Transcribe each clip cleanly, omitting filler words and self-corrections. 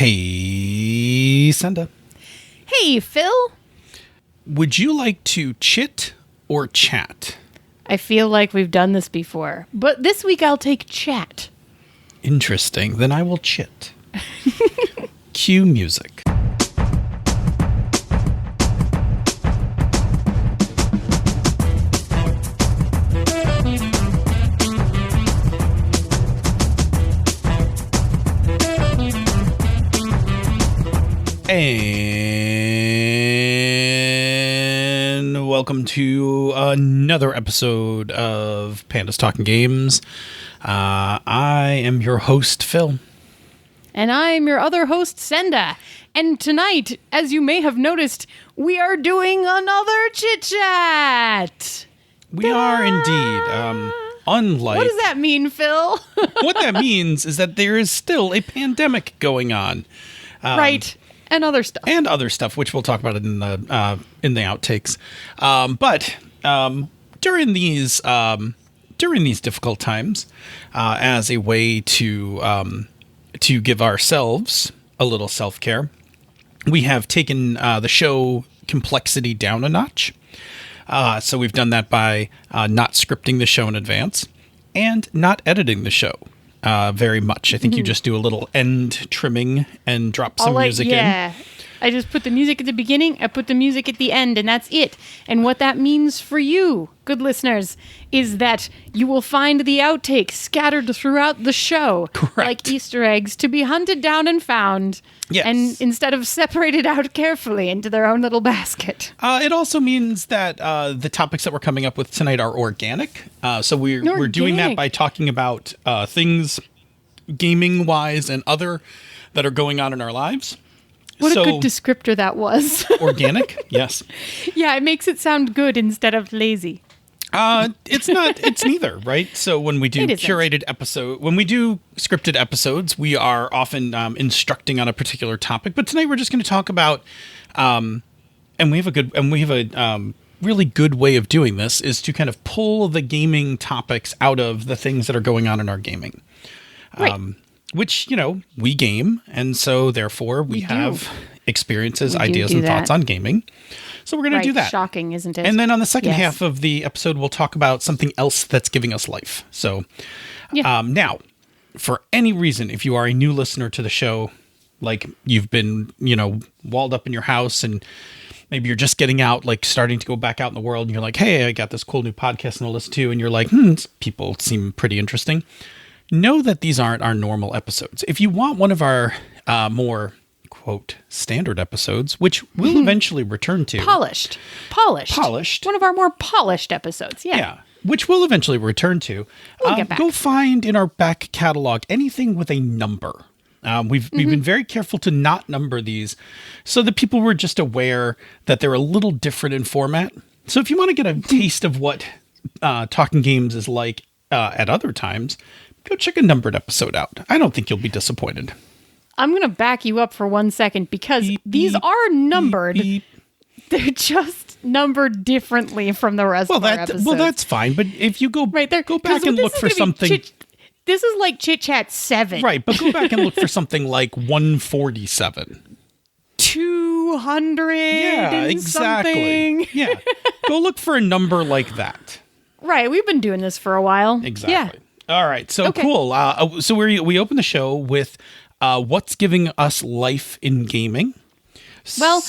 Hey, Senda. Hey, Phil. Would you like to chit or chat? I feel like we've done this before, but this week I'll take chat. Interesting. Then I will chit. Cue music. And welcome to another episode of Panda's Talking Games. I am your host, Phil. And I'm your other host, Senda. And tonight, as you may have noticed, we are doing another Chit Chat. We are indeed. Unlike... What does that mean, Phil? What that means is that there is still a pandemic going on. Right. And other stuff. And other stuff, which we'll talk about in the outtakes. But during these difficult times, as a way to give ourselves a little self-care, we have taken the show complexity down a notch. So we've done that by not scripting the show in advance and not editing the show. Very much. I think you just do a little end trimming and drop some music in. I just put the music at the beginning, I put the music at the end, and that's it. And what that means for you, good listeners, is that you will find the outtakes scattered throughout the show. Correct. Like Easter eggs to be hunted down and found. Yes. And instead of separated out carefully into their own little basket. It also means that the topics that we're coming up with tonight are organic. So we're doing that by talking about things gaming-wise and other that are going on in our lives. What a good descriptor that was. Organic, yes. Yeah, it makes it sound good instead of lazy. It's neither, right? So when we do when we do scripted episodes, we are often instructing on a particular topic. But tonight we're just going to talk about, and we have a really good way of doing this is to kind of pull the gaming topics out of the things that are going on in our gaming. Right. Which, we game, and so therefore we have experiences, ideas, and thoughts on gaming. So we're going to do that. Shocking, isn't it? And then on the second half of the episode, we'll talk about something else that's giving us life. So now, for any reason, if you are a new listener to the show, like you've been, walled up in your house and maybe you're just getting out, like starting to go back out in the world, and you're like, hey, I got this cool new podcast and I'll listen to, and you're like, people seem pretty interesting. Know that these aren't our normal episodes. If you want one of our more, quote, standard episodes, which we'll eventually return to. Polished. One of our more polished episodes, yeah. Which we'll eventually return to. We'll get back. Go find in our back catalog anything with a number. We've been very careful to not number these so that people were just aware that they're a little different in format. So if you want to get a taste of what Talking Games is like at other times, go check a numbered episode out. I don't think you'll be disappointed. I'm going to back you up for 1 second because these are numbered. They're just numbered differently from the rest of our episodes. Well, that's fine. But if you go back and look for something... This is like Chit Chat 7. Right, but go back and look for something like 147. 200 Yeah, exactly. Something. Yeah. Go look for a number like that. Right, we've been doing this for a while. Exactly. Yeah. All right, so cool. So we open the show with what's giving us life in gaming. Well,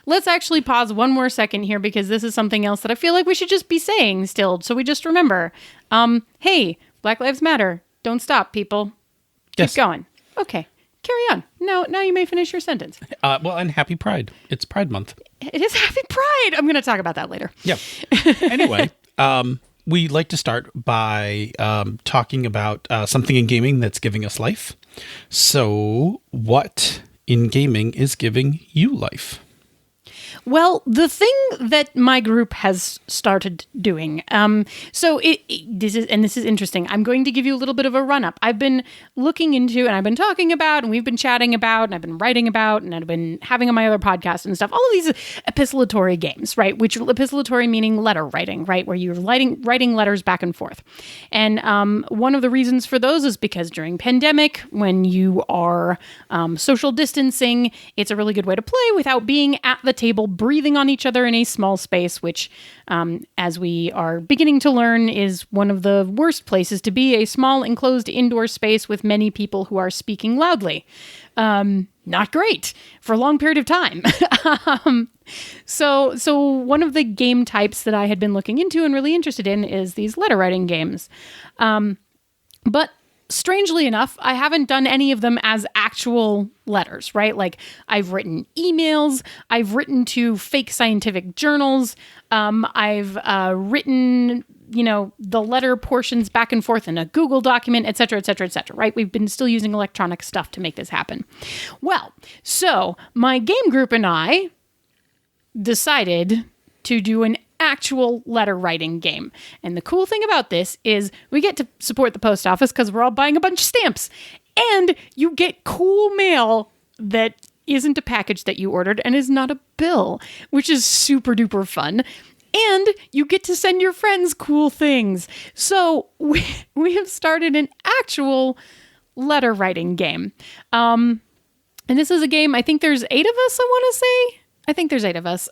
let's actually pause one more second here because this is something else that I feel like we should just be saying still, so we just remember. Hey, Black Lives Matter. Don't stop, people. Keep going. Okay, carry on. Now you may finish your sentence. Well, and Happy Pride. It's Pride Month. It is Happy Pride. I'm going to talk about that later. Yeah. Anyway, we like to start by talking about something in gaming that's giving us life. So what in gaming is giving you life? Well, the thing that my group has started doing, this is interesting. I'm going to give you a little bit of a run up. I've been looking into, and I've been talking about, and we've been chatting about, and I've been writing about, and I've been having on my other podcast and stuff. All of these epistolatory games, right? Which epistolatory meaning letter writing, right? Where you're writing letters back and forth. And one of the reasons for those is because during pandemic, when you are social distancing, it's a really good way to play without being at the table breathing on each other in a small space, which, as we are beginning to learn, is one of the worst places to be, a small enclosed indoor space with many people who are speaking loudly. Not great for a long period of time. So one of the game types that I had been looking into and really interested in is these letter writing games. But strangely enough, I haven't done any of them as actual letters, right? Like I've written emails, I've written to fake scientific journals, I've written, the letter portions back and forth in a Google document, et cetera, right? We've been still using electronic stuff to make this happen. Well, so my game group and I decided to do an actual letter writing game. And the cool thing about this is we get to support the post office because we're all buying a bunch of stamps. And you get cool mail that isn't a package that you ordered and is not a bill, which is super duper fun. And you get to send your friends cool things. So we have started an actual letter writing game. And this is a game, I think there's 8 of us, I want to say. I think there's 8 of us.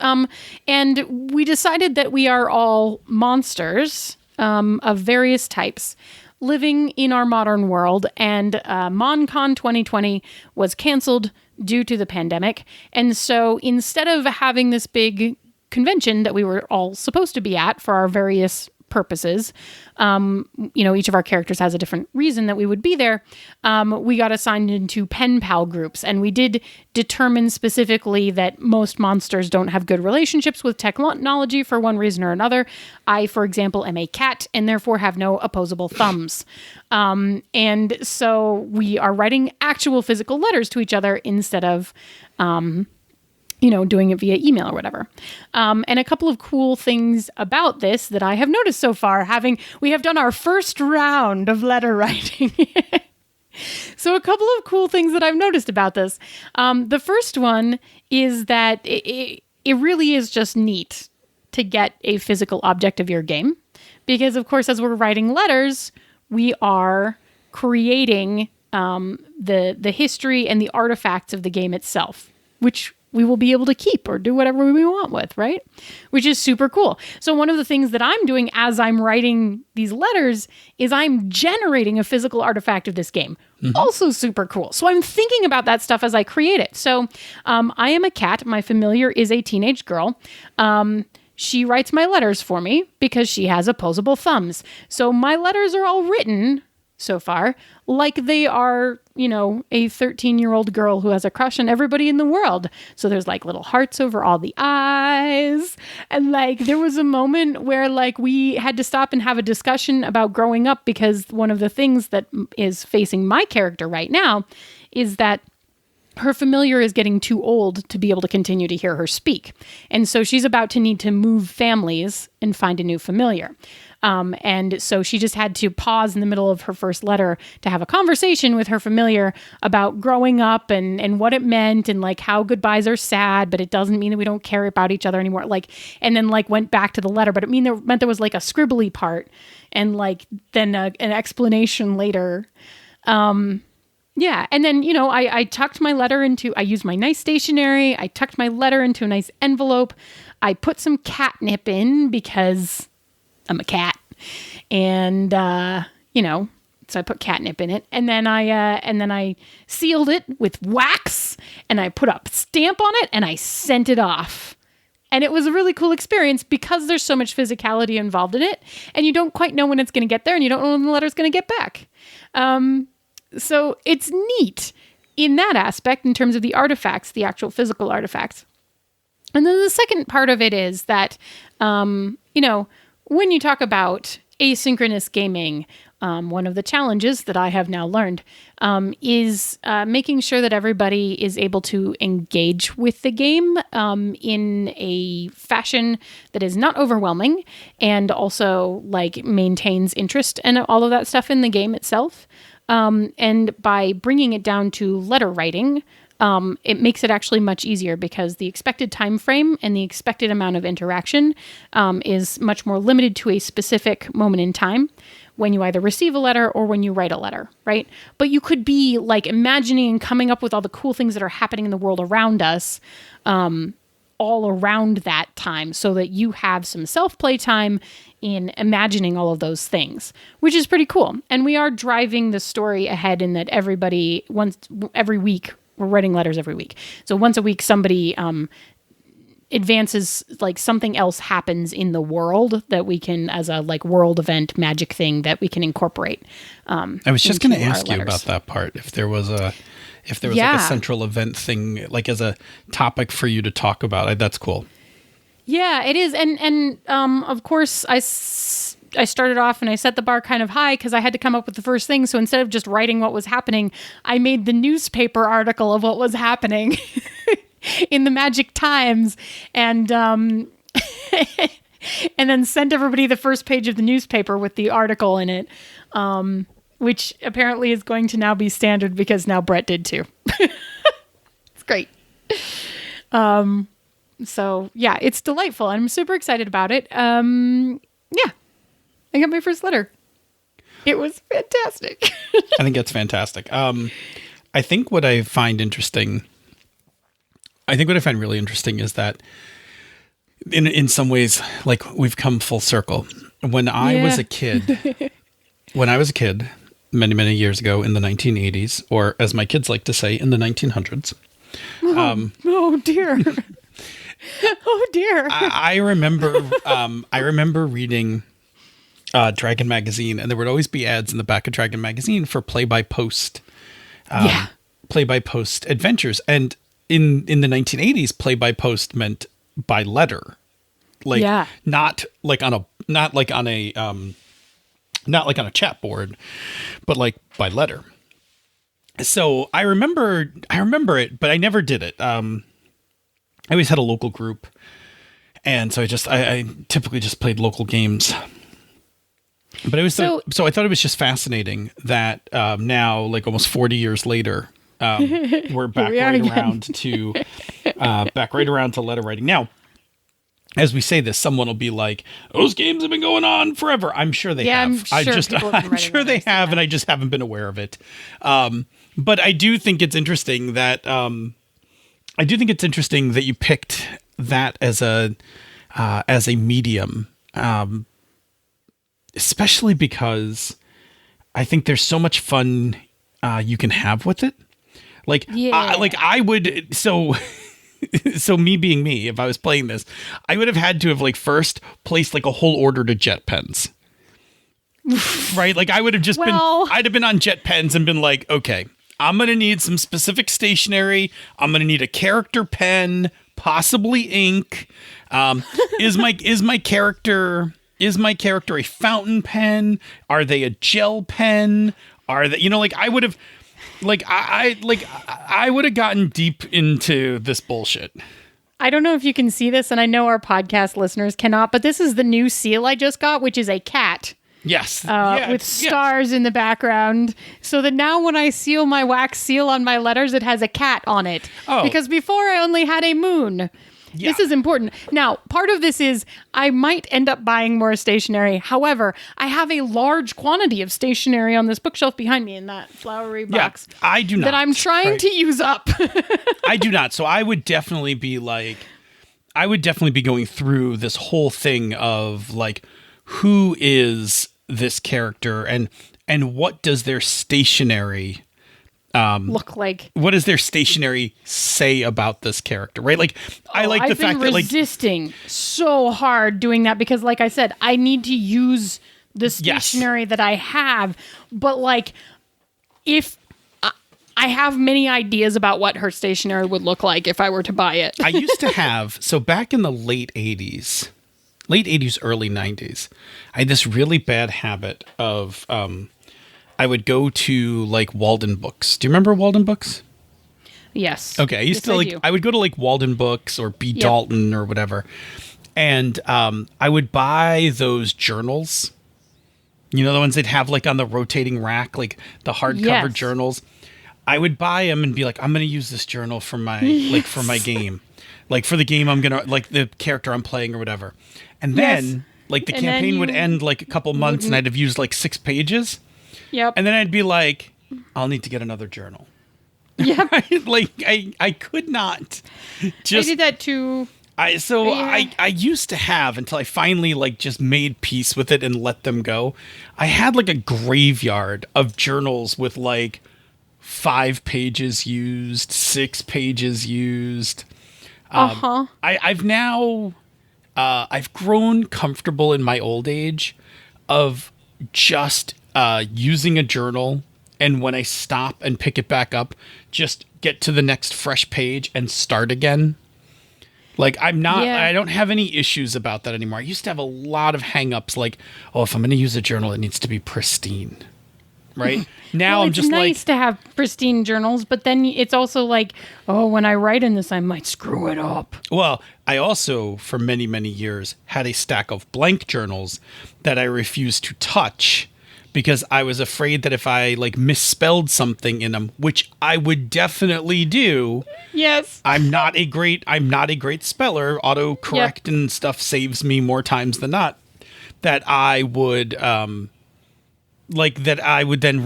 And we decided that we are all monsters of various types living in our modern world. And MonCon 2020 was canceled due to the pandemic. And so instead of having this big convention that we were all supposed to be at for our various purposes, each of our characters has a different reason that we would be there. We got assigned into pen pal groups, and we did determine specifically that most monsters don't have good relationships with technology for one reason or another. I, for example, am a cat and therefore have no opposable thumbs. And so we are writing actual physical letters to each other instead of doing it via email or whatever. And a couple of cool things about this that I have noticed so far, we have done our first round of letter writing. So a couple of cool things that I've noticed about this. The first one is that it really is just neat to get a physical object of your game. Because, of course, as we're writing letters, we are creating the history and the artifacts of the game itself, which we will be able to keep or do whatever we want with, right? Which is super cool. So one of the things that I'm doing as I'm writing these letters is I'm generating a physical artifact of this game. Mm-hmm. Also super cool. So I'm thinking about that stuff as I create it. So I am a cat. My familiar is a teenage girl. She writes my letters for me because she has opposable thumbs. So my letters are all written so far like they are, a 13-year-old girl who has a crush on everybody in the world. So there's like little hearts over all the eyes. And there was a moment where we had to stop and have a discussion about growing up, because one of the things that is facing my character right now is that her familiar is getting too old to be able to continue to hear her speak. And so she's about to need to move families and find a new familiar. And so she just had to pause in the middle of her first letter to have a conversation with her familiar about growing up and what it meant, and how goodbyes are sad, but it doesn't mean that we don't care about each other anymore. And then went back to the letter, but it meant there was a scribbly part and then an explanation later. Yeah. And then, I tucked my letter I used my nice stationery. I tucked my letter into a nice envelope. I put some catnip in because I'm a cat. And, so I put catnip in it, and then I sealed it with wax, and I put a stamp on it, and I sent it off. And it was a really cool experience because there's so much physicality involved in it, and you don't quite know when it's going to get there, and you don't know when the letter's going to get back. So it's neat in that aspect in terms of the artifacts, the actual physical artifacts. And then the second part of it is that, when you talk about asynchronous gaming one of the challenges that I have now learned is making sure that everybody is able to engage with the game in a fashion that is not overwhelming and also like maintains interest and all of that stuff in the game itself. And by bringing it down to letter writing, it makes it actually much easier because the expected time frame and the expected amount of interaction is much more limited to a specific moment in time when you either receive a letter or when you write a letter, right? But you could be like imagining and coming up with all the cool things that are happening in the world around us all around that time so that you have some self-play time in imagining all of those things, which is pretty cool. And we are driving the story ahead in that every week, we're writing letters every week. So once a week, somebody advances, like something else happens in the world that we can, as a like world event magic thing that we can incorporate. I was just going to ask you about that part. If there was like a central event thing, like as a topic for you to talk about, that's cool. Yeah, it is. And of course I started off and I set the bar kind of high because I had to come up with the first thing. So instead of just writing what was happening, I made the newspaper article of what was happening in the Magic Times and and then sent everybody the first page of the newspaper with the article in it, which apparently is going to now be standard because now Brett did too. It's great. So yeah, it's delightful. I'm super excited about it. Yeah, I got my first letter. It was fantastic. I think it's fantastic. I think what I find really interesting is that in some ways, like we've come full circle. When I was a kid, many, many years ago in the 1980s, or as my kids like to say, in the 1900s. Oh dear. Oh dear. I remember reading Dragon magazine, and there would always be ads in the back of Dragon magazine for play-by-post adventures. And in the 1980s, play-by-post meant by letter. Not like on a chat board, but like by letter. So I remember it, but I never did it. I always had a local group, and so I typically just played local games. But it was so I thought it was just fascinating that now, like almost 40 years later, we're back back right around to letter writing. Now, as we say this, someone will be like, "Those games have been going on forever." I'm sure they have. I'm sure they have, and I just haven't been aware of it. But I do think it's interesting that you picked that as a medium, especially because I think there's so much fun you can have with it. I would so me being me, if I was playing this, I would have had to have like first placed like a whole order to jet pens. Right? Like I would have I'd have been on jet pens and been like, okay, I'm going to need some specific stationery. I'm going to need a character pen, possibly ink. Is my character a fountain pen? Are they a gel pen? Are they, I would have I would have gotten deep into this bullshit. I don't know if you can see this, and I know our podcast listeners cannot, but this is the new seal I just got, which is a cat. Yes. With stars in the background. So that now when I seal my wax seal on my letters, it has a cat on it. Oh. Because before I only had a moon. Yeah. This is important. Now, part of this is I might end up buying more stationery. However, I have a large quantity of stationery on this bookshelf behind me in that flowery box. Yeah, I do not. That I'm trying to use up. I do not. So I would definitely be going through this whole thing of like, who is this character and what does their stationery look like? What does their stationery say about this character, right? Like, I like the fact that like resisting so hard doing that because, like I said, I need to use the stationery that I have. But like, if I have many ideas about what her stationery would look like if I were to buy it. I used to have, so back in the late 80s, late 80s, early 90s, I had this really bad habit of I would go to like Walden Books. Do you remember Walden Books? Yes. Okay, I used to like I would go to like Walden Books or B. Dalton or whatever, and I would buy those journals. You know, the ones they'd have like on the rotating rack, like the hardcover journals. I would buy them and be like, I'm going to use this journal for my like for my game, like for the game I'm gonna like the character I'm playing or whatever. And then like the campaign would end like a couple months, and I'd have used like 6 pages. Yep. And then I'd be like, I'll need to get another journal. Yeah. Right? Like I could not. Just I did that too. I used to have, until I finally like just made peace with it and let them go. I had like a graveyard of journals with like 5 pages used, 6 pages used. I've now I've grown comfortable in my old age of just using a journal, and when I stop and pick it back up, just get to the next fresh page and start again. Like I don't have any issues about that anymore. I used to have a lot of hang-ups like, oh, if I'm going to use a journal, it needs to be pristine. Right? Now I'm just like, it's nice to have pristine journals, but then it's also like, oh, when I write in this, I might screw it up. Well, I also, for many, many years, had a stack of blank journals that I refused to touch because I was afraid that if I like misspelled something in them, which I would definitely do. Yes. I'm not a great speller. Autocorrect and stuff saves me more times than not. That I would then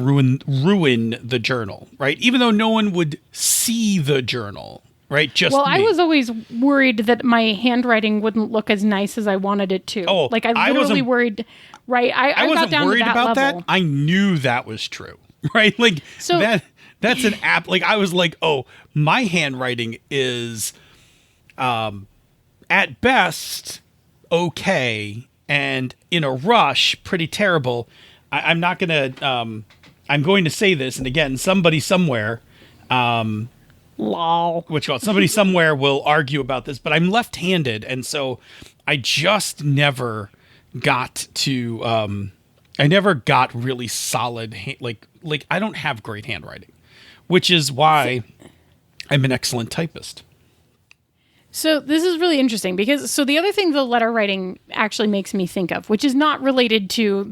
ruin the journal, right? Even though no one would see the journal, right? Just me. I was always worried that my handwriting wouldn't look as nice as I wanted it to. Oh, like I literally worried. Right, I wasn't got down worried to that about level. that. I knew that was true, right? Like so, that's an app. Like I was like, oh, my handwriting is, at best, okay, and in a rush, pretty terrible. I'm not gonna. I'm going to say this, and again, somebody somewhere, lol. Somebody somewhere will argue about this, but I'm left-handed, and so I just never got to. I never got really solid. Like I don't have great handwriting, which is why I'm an excellent typist. So this is really interesting because the other thing the letter writing actually makes me think of, which is not related to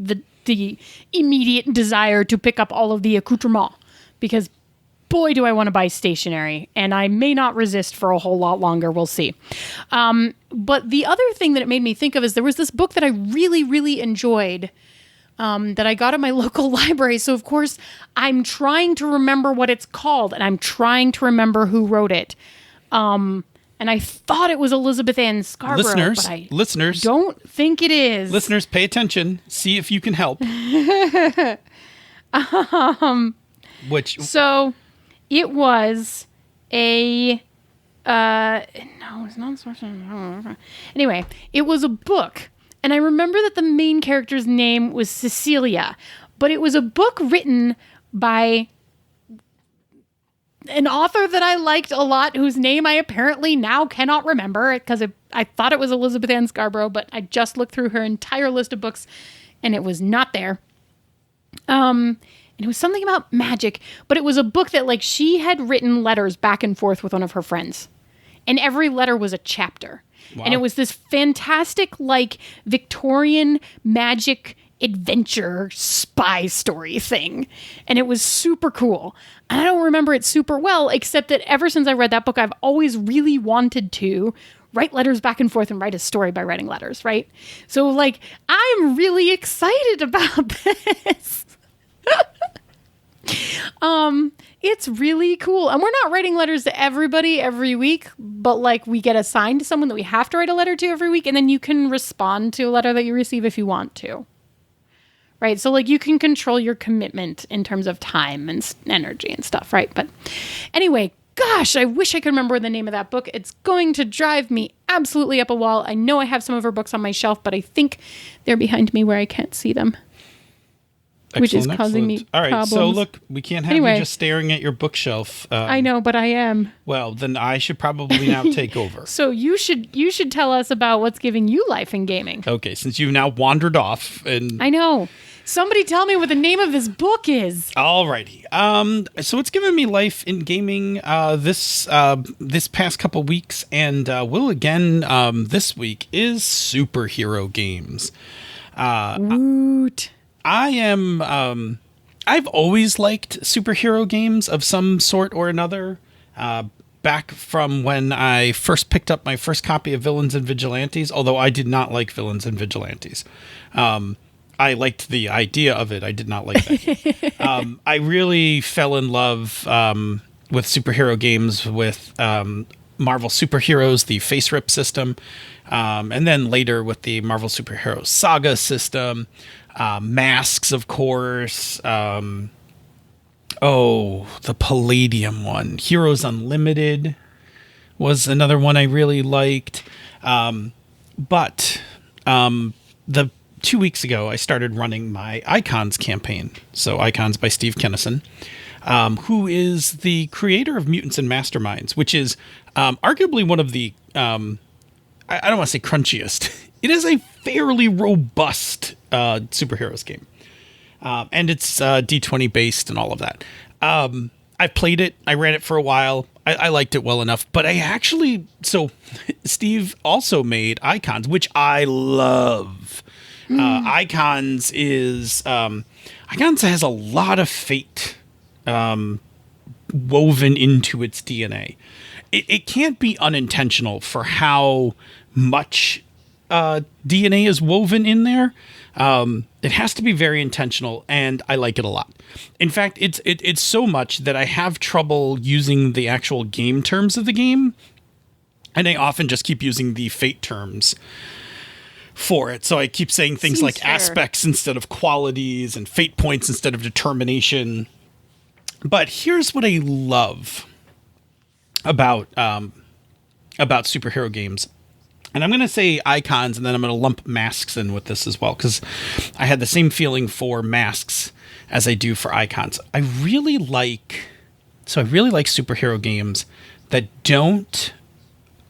the immediate desire to pick up all of the accoutrement, because boy, do I want to buy stationery, and I may not resist for a whole lot longer. We'll see. But the other thing that it made me think of is there was this book that I really, really enjoyed that I got at my local library. So, of course, I'm trying to remember what it's called, and I'm trying to remember who wrote it. And I thought it was Elizabeth Ann Scarborough, but I don't think it is. Listeners, pay attention. See if you can help. So it was no, it's not. Anyway, it was a book. And I remember that the main character's name was Cecilia, but it was a book written by an author that I liked a lot, whose name I apparently now cannot remember because I thought it was Elizabeth Ann Scarborough, but I just looked through her entire list of books and it was not there. And it was something about magic, but it was a book that like she had written letters back and forth with one of her friends, and every letter was a chapter. Wow. And it was this fantastic, like Victorian magic adventure spy story thing. And it was super cool. And I don't remember it super well, except that ever since I read that book, I've always really wanted to write letters back and forth and write a story by writing letters, right? So, like, I'm really excited about this. It's really cool. And we're not writing letters to everybody every week, but like we get assigned to someone that we have to write a letter to every week, and then you can respond to a letter that you receive if you want to. Right? So like you can control your commitment in terms of time and energy and stuff, right? But anyway, gosh, I wish I could remember the name of that book. It's going to drive me absolutely up a wall. I know I have some of her books on my shelf, but I think they're behind me where I can't see them. which is causing me All right, problems. so look, we can't have Anyway. you just staring at your bookshelf. I know, but I am. Well, then I should probably now take over. So you should tell us about what's giving you life in gaming. Okay, since you've now wandered off, and I know. Somebody tell me what the name of this book is. alrighty. So it's given me life in gaming this past couple weeks, and will again this week is superhero games. Woot. I am. I've always liked superhero games of some sort or another. Back from when I first picked up my first copy of Villains and Vigilantes, although I did not like Villains and Vigilantes. I liked the idea of it. I did not like that. I really fell in love with superhero games with Marvel Superheroes, the face rip system, and then later with the Marvel Superheroes Saga system, Masks, of course. The Palladium one, Heroes Unlimited, was another one I really liked. But the 2 weeks ago, I started running my Icons campaign. So Icons by Steve Kennison, who is the creator of Mutants and Masterminds, which is arguably one of the, I don't want to say crunchiest. It is a fairly robust superheroes game. And it's D20 based and all of that. I played it. I ran it for a while. I liked it well enough. But so Steve also made Icons, which I love. Icons has a lot of fate woven into its DNA. It can't be unintentional for how much DNA is woven in there. It has to be very intentional, and I like it a lot. In fact, it's so much that I have trouble using the actual game terms of the game, and I often just keep using the fate terms for it. So I keep saying things Seems like fair. aspects instead of qualities and fate points instead of determination. But here's what I love about superhero games. And I'm going to say Icons, and then I'm going to lump Masks in with this as well, because I had the same feeling for Masks as I do for Icons. I really like superhero games that don't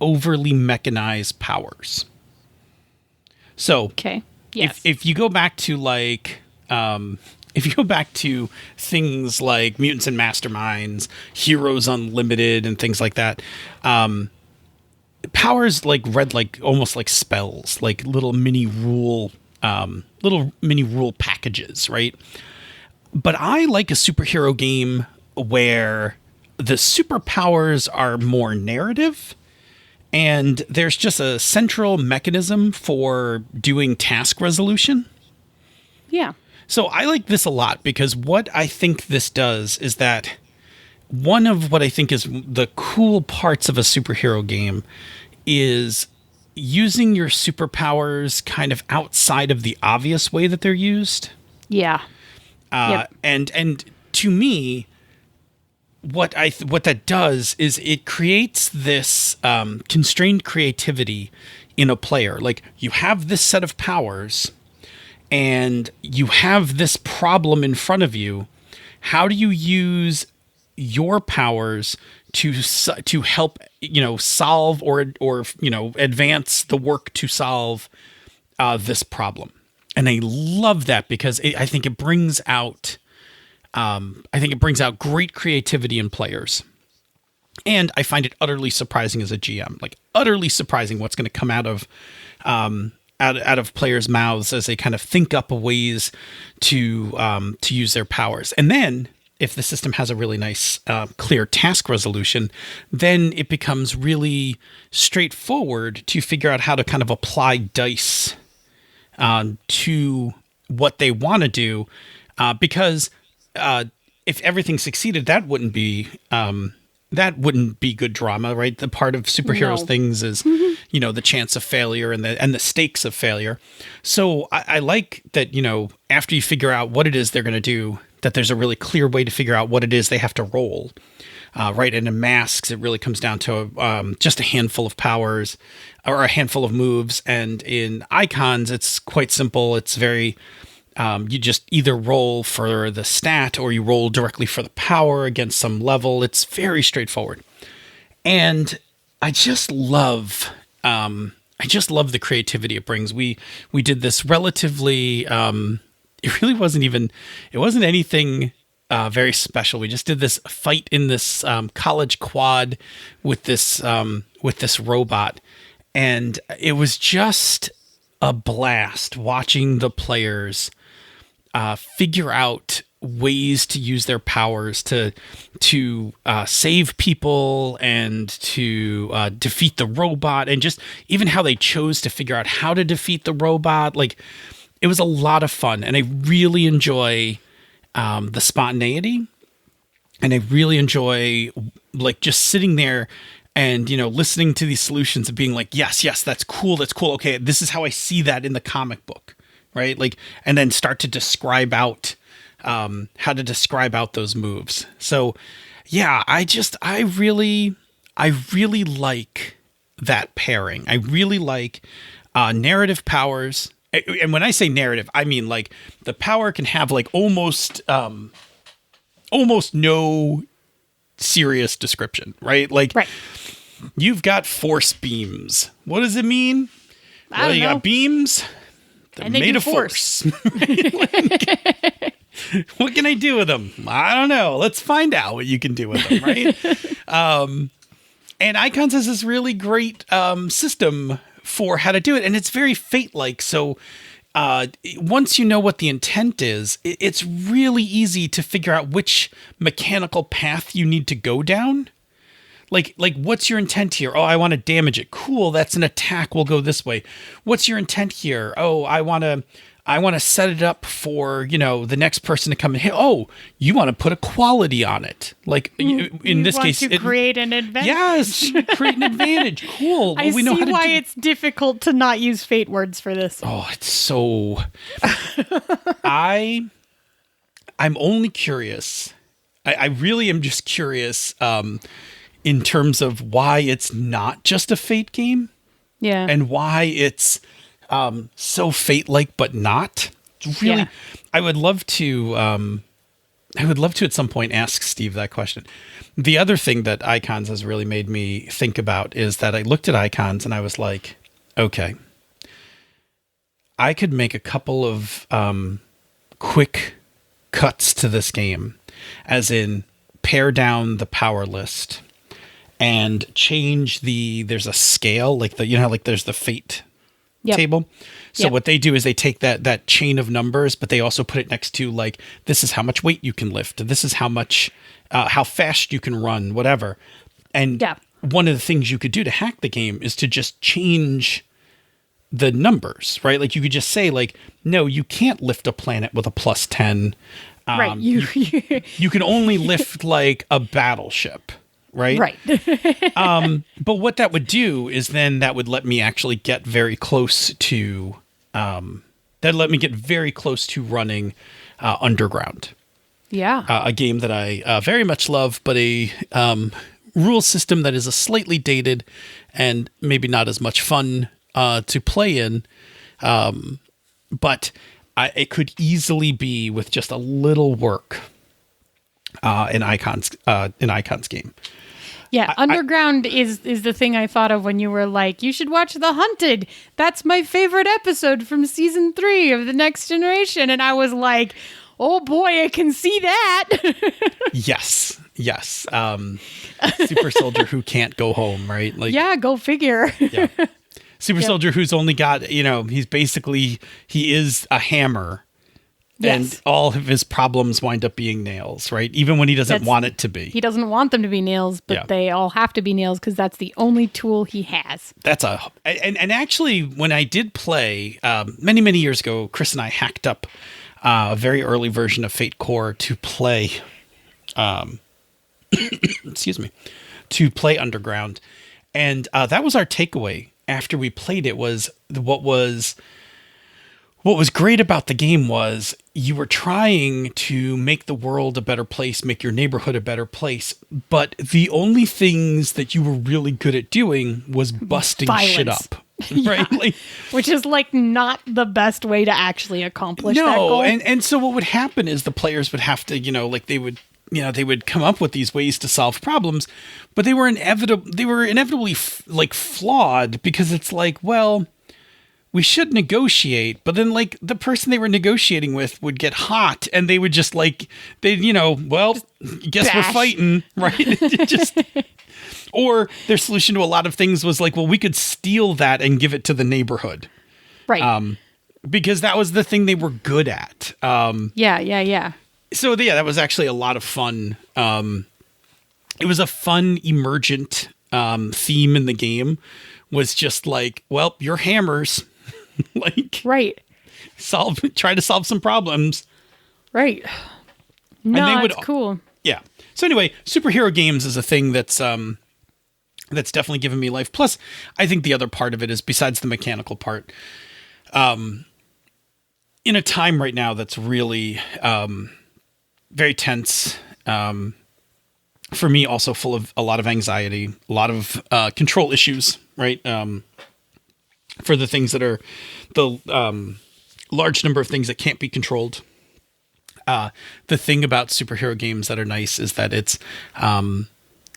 overly mechanize powers. So, Okay. Yes. if you go back to things like Mutants and Masterminds, Heroes Unlimited, and things like that, powers read like almost like spells, like little mini rule packages, right? But I like a superhero game where the superpowers are more narrative, and there's just a central mechanism for doing task resolution. Yeah. So I like this a lot because what I think this does is that one of what I think is the cool parts of a superhero game is using your superpowers kind of outside of the obvious way that they're used. Yeah. Yep. And to me, what that does is it creates this constrained creativity in a player. Like, you have this set of powers, and you have this problem in front of you. How do you use your powers to help solve or advance the work to solve this problem? And I love that because I think it brings out great creativity in players. And I find it utterly surprising as a GM, like utterly surprising what's going to come out of players' mouths as they kind of think up ways to use their powers. And then, if the system has a really nice, clear task resolution, then it becomes really straightforward to figure out how to kind of apply dice to what they want to do. Because if everything succeeded, that wouldn't be good drama, right? The part of superheroes things is, the chance of failure and the stakes of failure. So I like that, after you figure out what it is they're going to do, that there's a really clear way to figure out what it is they have to roll, right? And in Masks, it really comes down to just a handful of powers or a handful of moves. And in Icons, it's quite simple. It's very You just either roll for the stat or you roll directly for the power against some level. It's very straightforward. And I just love the creativity it brings. We did this relatively, it wasn't anything very special. We just did this fight in this college quad with this robot. And it was just a blast watching the players figure out ways to use their powers to save people and to defeat the robot, and just even how they chose to figure out how to defeat the robot. Like, it was a lot of fun, and I really enjoy the spontaneity, and I really enjoy like just sitting there and, listening to these solutions and being like, yes, that's cool. Okay, this is how I see that in the comic book, right? Like, and then start to describe out how to describe out those moves. So yeah, I really like that pairing. I really like narrative powers. And when I say narrative, I mean like the power can have like almost no serious description, right? Like, Right. You've got force beams. What does it mean? I don't you know. got beams. They're And they made do of force. What can I do with them? I don't know. Let's find out what you can do with them, right? And Icons has this really great system for how to do it, and it's very Fate-like. So once you know what the intent is, it's really easy to figure out which mechanical path you need to go down. Like what's your intent here? Oh, I want to damage it. Cool, that's an attack. We'll go this way. What's your intent here? Oh, I want to set it up for, the next person to come and hit. Oh, you want to put a quality on it. Like in this case, to create an advantage. Yes, create an advantage. Cool. I we know see how to why it's difficult to not use fate words for this. Oh, it's so. I'm only curious. I really am just curious. In terms of why it's not just a Fate game, Yeah. and why it's so Fate-like but not. It's really, Yeah. I would love to at some point ask Steve that question. The other thing that Icons has really made me think about is that I looked at Icons and I was like, okay, I could make a couple of quick cuts to this game, as in pare down the power list and change there's a scale, like like there's the Fate table. So what they do is they take that chain of numbers, but they also put it next to like, this is how much weight you can lift. This is how much, how fast you can run, whatever. And one of the things you could do to hack the game is to just change the numbers, right? Like you could just say like, no, you can't lift a planet with a +10. Right. You can only lift like a battleship. Right. Right. But what that would do is then that would let me actually get very close to, running Underground. Yeah. A game that I very much love, but a rule system that is a slightly dated and maybe not as much fun to play in. But it could easily be with just a little work in Icons game. Yeah, Underground is the thing I thought of when you were like, you should watch The Hunted. That's my favorite episode from season 3 of The Next Generation. And I was like, oh boy, I can see that. Yes. Super soldier who can't go home, right? Like, yeah, go figure. Yeah. Super soldier who's only got, he is a hammer. Yes. And all of his problems wind up being nails, right? Even when he doesn't want it to be. He doesn't want them to be nails, but they all have to be nails because that's the only tool he has. And actually, when I did play, many, many years ago, Chris and I hacked up a very early version of Fate Core to play, to play Underground. And that was our takeaway after we played it. What was great about the game was you were trying to make the world a better place, make your neighborhood a better place, but the only things that you were really good at doing was busting shit up. right? Like, which is like not the best way to actually accomplish that goal. And so what would happen is the players would have to, like they would come up with these ways to solve problems, but they were inevitably like flawed, because it's like, well, we should negotiate, but then like the person they were negotiating with would get hot and they would just like, well, guess bash. we're fighting, right? Just, or their solution to a lot of things was like, well, we could steal that and give it to the neighborhood. Right. Because that was the thing they were good at. Yeah. So yeah, that was actually a lot of fun. It was a fun emergent theme in the game, was just like, well, your hammers, like, right. try to solve some problems. Right. No, and it's cool. Yeah. So anyway, superhero games is a thing that's definitely given me life. Plus, I think the other part of it is, besides the mechanical part, in a time right now that's really very tense, for me, also full of a lot of anxiety, a lot of control issues, right? For the things that are the large number of things that can't be controlled. The thing about superhero games that are nice is that it's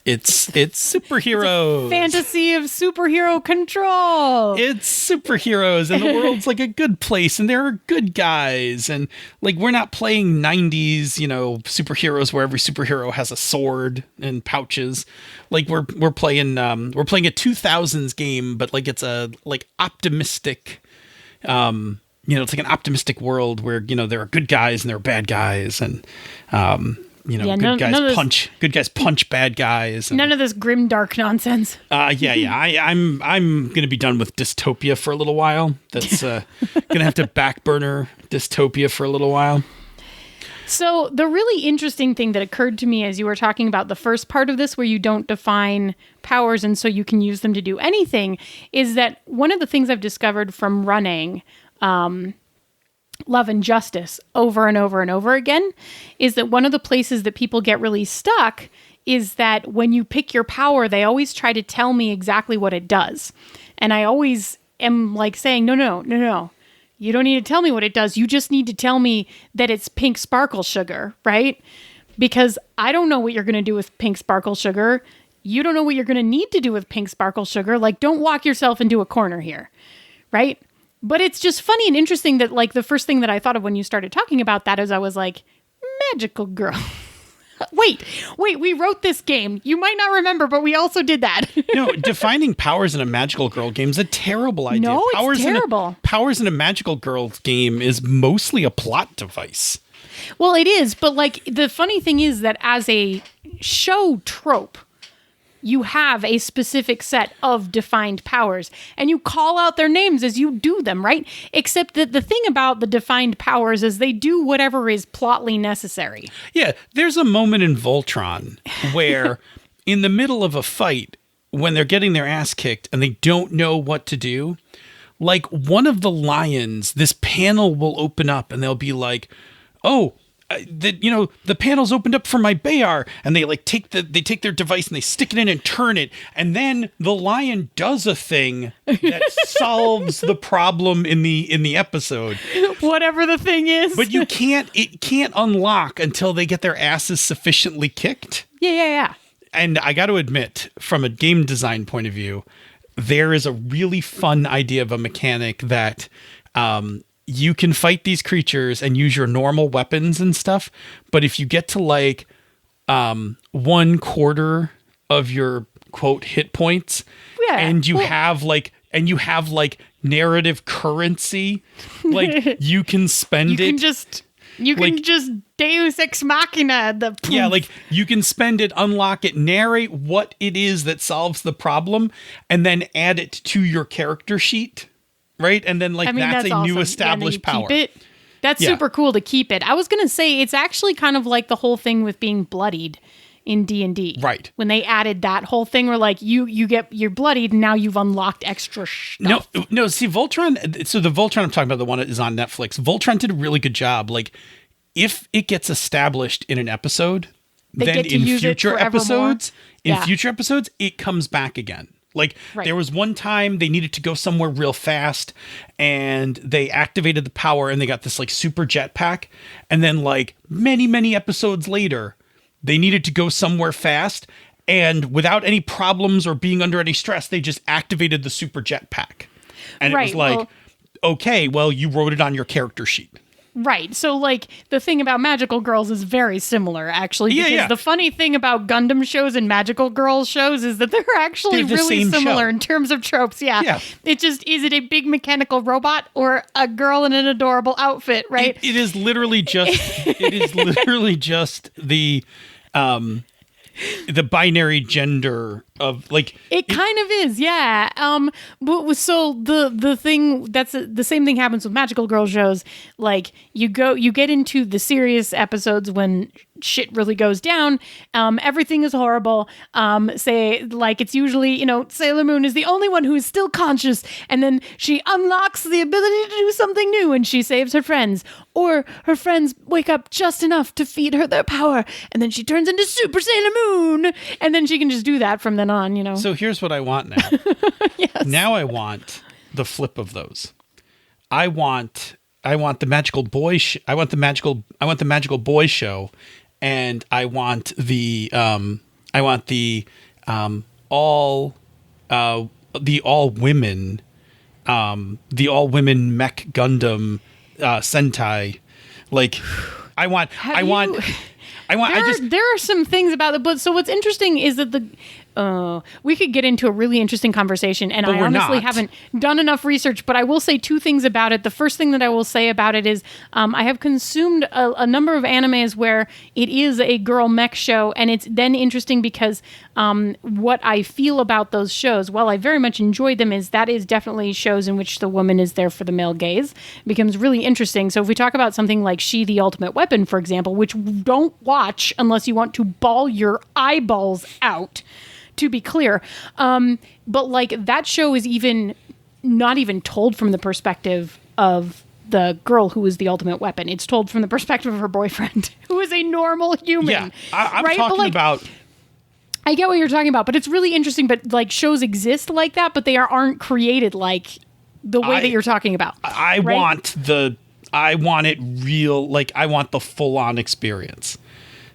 superheroes. Fantasy of superhero control. It's superheroes, and the world's like a good place, and there are good guys, and like we're not playing 90s, superheroes where every superhero has a sword and pouches. Like we're playing a 2000s game, but like it's a like optimistic, it's like an optimistic world where there are good guys and there are bad guys, and good guys punch bad guys. And, none of this grim dark nonsense. I'm gonna be done with dystopia for a little while. That's gonna have to back burner dystopia for a little while. So the really interesting thing that occurred to me as you were talking about the first part of this, where you don't define powers and so you can use them to do anything, is that one of the things I've discovered from running Love and Justice over and over and over again is that one of the places that people get really stuck is that when you pick your power, they always try to tell me exactly what it does. And I always am like saying, no. You don't need to tell me what it does. You just need to tell me that it's pink sparkle sugar, right? Because I don't know what you're going to do with pink sparkle sugar. You don't know what you're going to need to do with pink sparkle sugar. Like, don't walk yourself into a corner here, right? But it's just funny and interesting that, like, the first thing that I thought of when you started talking about that is I was like, magical girl. Wait, we wrote this game. You might not remember, but we also did that. No, defining powers in a magical girl game is a terrible idea. No, it's terrible. Powers in a magical girl game is mostly a plot device. Well, it is, but like the funny thing is that as a show trope, you have a specific set of defined powers and you call out their names as you do them, right? Except that the thing about the defined powers is they do whatever is plotly necessary. Yeah, there's a moment in Voltron where in the middle of a fight, when they're getting their ass kicked and they don't know what to do, like one of the lions, this panel will open up and they'll be like, oh, the panel's opened up for my Bayar, and they like take their device and they stick it in and turn it, and then the lion does a thing that solves the problem in the episode. Whatever the thing is. But it can't unlock until they get their asses sufficiently kicked. Yeah. And I got to admit, from a game design point of view, there is a really fun idea of a mechanic that you can fight these creatures and use your normal weapons and stuff, but if you get to like 1/4 of your quote hit points, and you have like narrative currency, like you can spend you can just Deus Ex Machina like you can spend it, unlock it, narrate what it is that solves the problem, and then add it to your character sheet. Right. And then that's a awesome. new established power. Keep it. That's super cool to keep it. I was going to say it's actually kind of like the whole thing with being bloodied in D&D. Right. When they added that whole thing where like you're bloodied and now you've unlocked extra stuff. No. See, Voltron. So the Voltron I'm talking about, the one that is on Netflix, Voltron did a really good job. Like if it gets established in an episode, then in future episodes, it comes back again. Like Right. there was one time they needed to go somewhere real fast and they activated the power and they got this like super jetpack. And then like many episodes later, they needed to go somewhere fast and without any problems or being under any stress, they just activated the super jetpack. And it Right, was like, well- okay, well, you wrote it on your character sheet. Right. So, like, the thing about Magical Girls is very similar, actually. Yeah, Because yeah. the funny thing about Gundam shows and Magical Girls shows is that they're actually They're the really same similar show. in terms of tropes. Yeah. Yeah. It just, is it a big mechanical robot or a girl in an adorable outfit, right? It is literally just the binary gender of like It kind of is, yeah. So the thing the same thing happens with Magical Girl shows. Like you get into the serious episodes when shit really goes down. Everything is horrible. Say like it's usually Sailor Moon is the only one who is still conscious, and then she unlocks the ability to do something new, and she saves her friends, or her friends wake up just enough to feed her their power, and then she turns into Super Sailor Moon, and then she can just do that from then on. So here's what I want now. Yes. Now I want the flip of those. I want the magical boy. I want the magical boy show, and I want the all women mech Gundam Sentai. Like There are some things about it, but so what's interesting is that we could get into a really interesting conversation, and I we're honestly not. haven't done enough research, but I will say two things about it. The first thing that I will say about it is I have consumed a number of animes where it is a girl mech show, and it's then interesting because what I feel about those shows, while I very much enjoy them, is that is definitely shows in which the woman is there for the male gaze. It becomes really interesting. So if we talk about something like She, the Ultimate Weapon, for example, which don't watch unless you want to bawl your eyeballs out, to be clear. But like that show is not even told from the perspective of the girl who is the ultimate weapon. It's told from the perspective of her boyfriend, who is a normal human. yeah. I'm right? talking But, like, about. I get what you're talking about, but it's really interesting. But like shows exist like that, but they aren't created like the way that you're talking about. I right? want it real. Like I want the full on experience.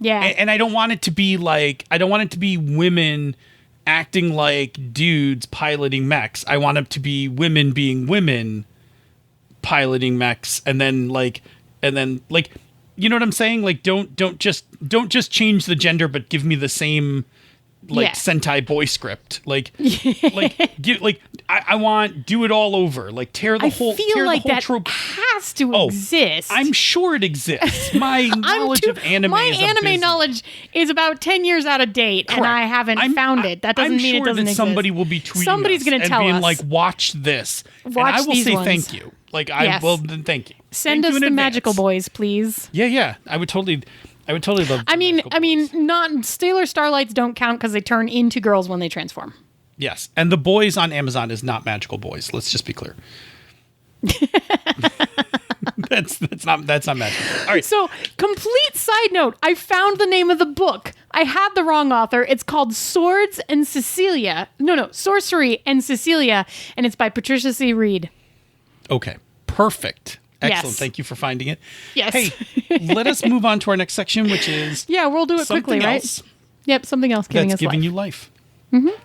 Yeah. And I don't want it to be like, I don't want it to be women acting like dudes piloting mechs. I want it to be women being women piloting mechs, and then like, you know what I'm saying? Like, don't just change the gender, but give me the same like Sentai boy script. Like, I want do it all over. Like tear the whole that trope. has to exist. I'm sure it exists. My knowledge of anime my is anime abysmal. knowledge is about 10 years out of date, and I haven't found it. That doesn't mean it doesn't exist. Somebody will be tweeting Somebody's us going to and tell being us. like, watch this. Watch and I will these say ones. thank you. Like Yes. then thank you. Send Thank us you in the advance. magical boys, please. Yeah. I would totally love. I mean, Magical Boys. not Sailor Starlights don't count because they turn into girls when they transform. Yes, and the boys on Amazon is not magical boys. Let's just be clear. that's not magical. All right. So, complete side note, I found the name of the book. I had the wrong author. It's called Swords and Cecilia. No, Sorcery and Cecilia, and it's by Patricia C. Reed. Okay. Perfect. Excellent. Yes. Thank you for finding it. Yes. Hey, let us move on to our next section, which is Yeah, we'll do it quickly, something right? else Yep, something else giving that's us giving life. you life.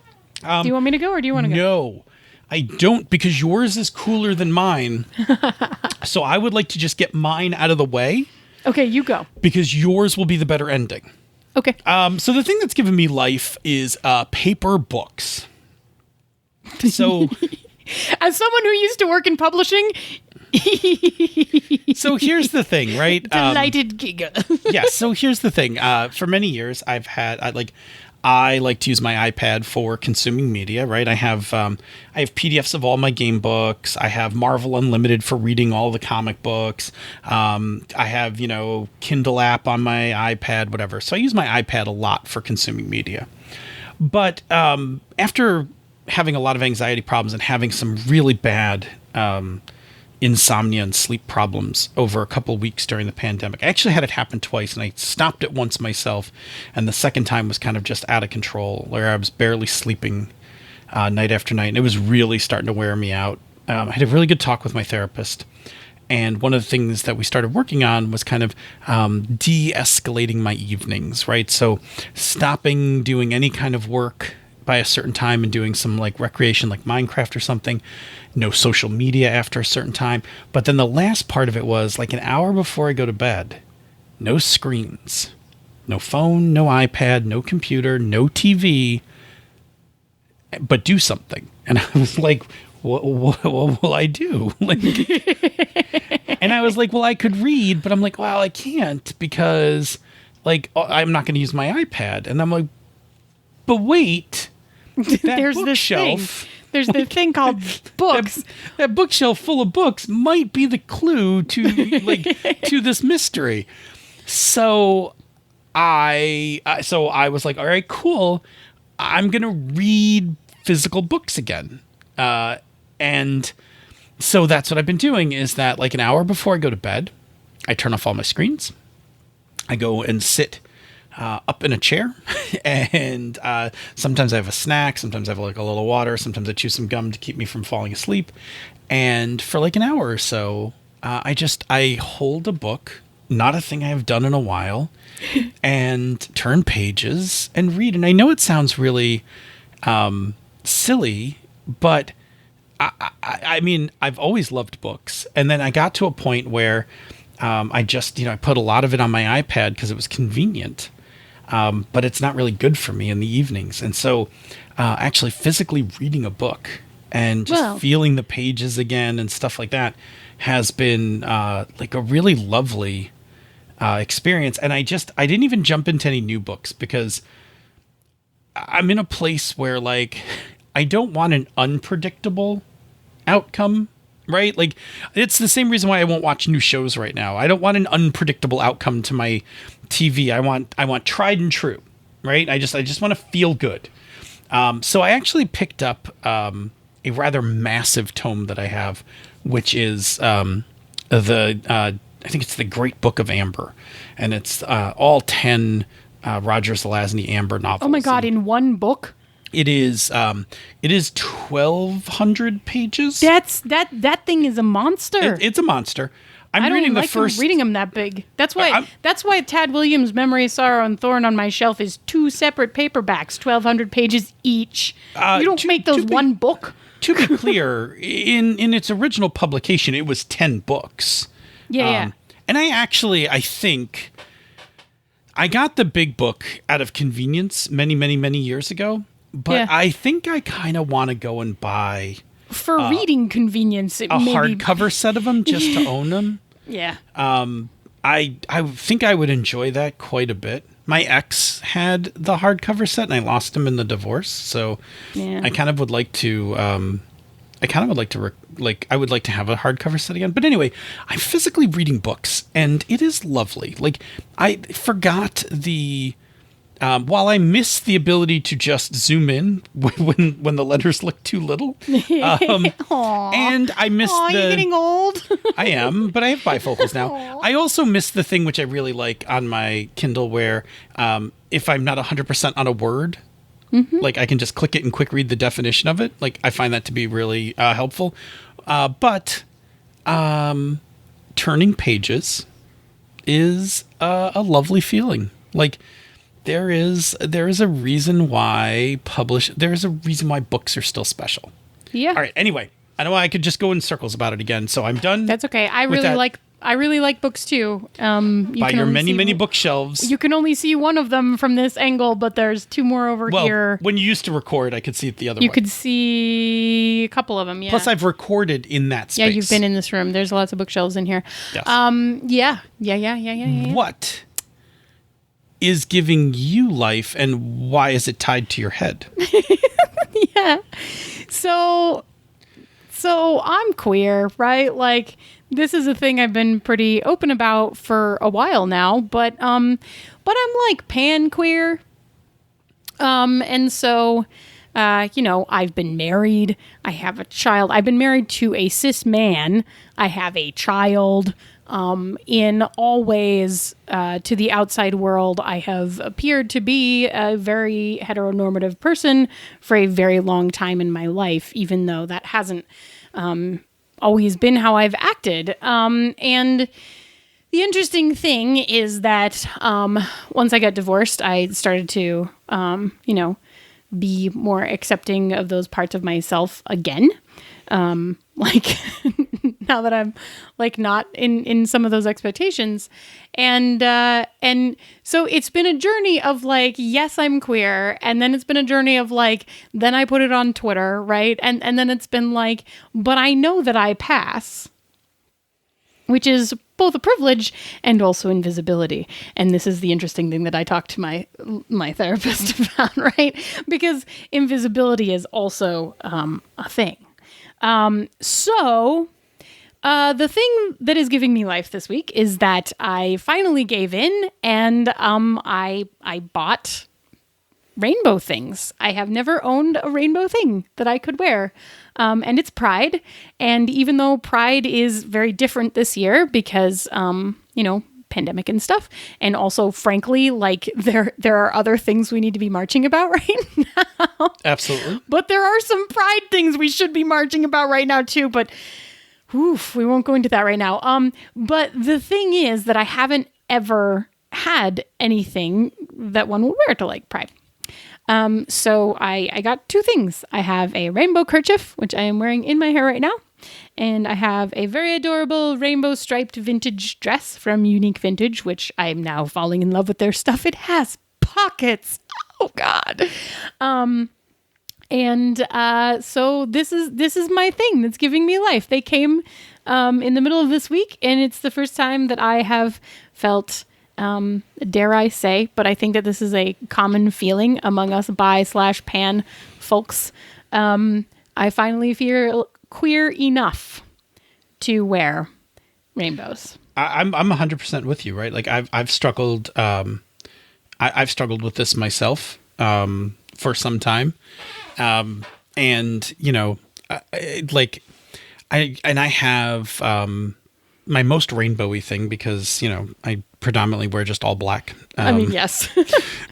Do you want me to go or do you want to go? No, I don't, because yours is cooler than mine. So I would like to just get mine out of the way, Okay, you go. because yours will be the better ending. Okay. So the thing that's given me life is paper books. So As someone who used to work in publishing, so here's the thing, right? delighted giga. Yeah. So here's the thing. For many years, I like to use my iPad for consuming media, right? I have PDFs of all my game books. I have Marvel Unlimited for reading all the comic books. I have, Kindle app on my iPad, whatever. So I use my iPad a lot for consuming media. But after having a lot of anxiety problems and having some really bad insomnia and sleep problems over a couple of weeks during the pandemic. I actually had it happen twice, and I stopped it once myself, and the second time was kind of just out of control, where I was barely sleeping night after night, and it was really starting to wear me out. I had a really good talk with my therapist, and one of the things that we started working on was kind of de-escalating my evenings, right? So stopping doing any kind of work by a certain time and doing some like recreation like Minecraft or something. No social media after a certain time. But then the last part of it was like an hour before I go to bed, no screens, no phone, no iPad, no computer, no TV, but do something. And I was like, what will I do? Like, and I was like, well, I could read, but I'm like, well, I can't because like I'm not going to use my iPad. And I'm like, but wait, There's bookshelf, this thing. There's the thing called books. that bookshelf full of books might be the clue to like to this mystery. So I was like, all right, cool. I'm gonna read physical books again, and so that's what I've been doing. Is that like an hour before I go to bed, I turn off all my screens. I go and sit up in a chair, and sometimes I have a snack, sometimes I have like a little water, sometimes I chew some gum to keep me from falling asleep. And for like an hour or so, I hold a book, not a thing I have done in a while, and turn pages and read. And I know it sounds really silly, but I mean, I've always loved books. And then I got to a point where I put a lot of it on my iPad because it was convenient. But it's not really good for me in the evenings. And so actually physically reading a book and just feeling the pages again and stuff like that has been like a really lovely experience. And I didn't even jump into any new books because I'm in a place where like I don't want an unpredictable outcome. Right? Like it's the same reason why I won't watch new shows right now. I don't want an unpredictable outcome to my TV. I want tried and true, right? I just want to feel good. So I actually picked up a rather massive tome that I have, which is I think it's the Great Book of Amber, and it's all 10 Roger Zelazny Amber novels. Oh my God! In one book. It is 1,200 pages. That thing is a monster. It's a monster. I don't like reading them that big. That's why Tad Williams' Memory of Sorrow and Thorn on my shelf is 2 separate paperbacks, 1,200 pages each. You don't make those one book. To be clear, in its original publication, it was 10 books. Yeah. And I think I got the big book out of convenience many, many, many years ago. But I think I kind of want to go and buy for reading convenience hardcover set of them just to own them. Yeah. I think I would enjoy that quite a bit. My ex had the hardcover set, and I lost him in the divorce. So I kind of would like to. I would like to have a hardcover set again. But anyway, I'm physically reading books, and it is lovely. Like I forgot the. While I miss the ability to just zoom in when the letters look too little, and I miss you're getting old. I am, but I have bifocals now. Aww. I also miss the thing which I really like on my Kindle, where if I'm not 100% on a word, like I can just click it and quick read the definition of it. Like I find that to be really helpful. But turning pages is a lovely feeling. Like. There is a reason why books are still special. Yeah. All right. Anyway, I know I could just go in circles about it again, so I'm done. That's okay. I really like books too. By your many bookshelves. You can only see one of them from this angle, but there's 2 more over here. When you used to record, I could see it the other way. You could see a couple of them. Yeah. Plus, I've recorded in that space. Yeah, you've been in this room. There's lots of bookshelves in here. Yes. Yeah. What is giving you life, and why is it tied to your head? Yeah. So I'm queer, right? Like this is a thing I've been pretty open about for a while now, but I'm like pan queer. And so I've been married. I have a child. I've been married to a cis man. I have a child. In all ways, to the outside world, I have appeared to be a very heteronormative person for a very long time in my life, even though that hasn't always been how I've acted. And the interesting thing is that once I got divorced, I started to, be more accepting of those parts of myself again. Like now that I'm like not in some of those expectations. And so it's been a journey of like, yes, I'm queer. And then it's been a journey of like, then I put it on Twitter. Right. And then it's been like, but I know that I pass, which is both a privilege and also invisibility. And this is the interesting thing that I talked to my therapist about, right? Because invisibility is also a thing. So the thing that is giving me life this week is that I finally gave in and I bought rainbow things. I have never owned a rainbow thing that I could wear. And it's Pride. And even though Pride is very different this year because, pandemic and stuff. And also, frankly, like there are other things we need to be marching about right now. Absolutely. But there are some Pride things we should be marching about right now too. But we won't go into that right now. But the thing is that I haven't ever had anything that one would wear to like Pride. So I got two things. I have a rainbow kerchief, which I am wearing in my hair right now. And I have a very adorable rainbow striped vintage dress from Unique Vintage, which I'm now falling in love with their stuff. It has pockets. Oh God. So this is my thing that's giving me life. They came, in the middle of this week, and it's the first time that I have felt, dare I say, but I think that this is a common feeling among us bi/pan folks. I finally feel queer enough to wear rainbows. I'm 100% with you, right? Like I've struggled, I've struggled with this myself, for some time. And I have, my most rainbowy thing because, I predominantly wear just all black. Yes.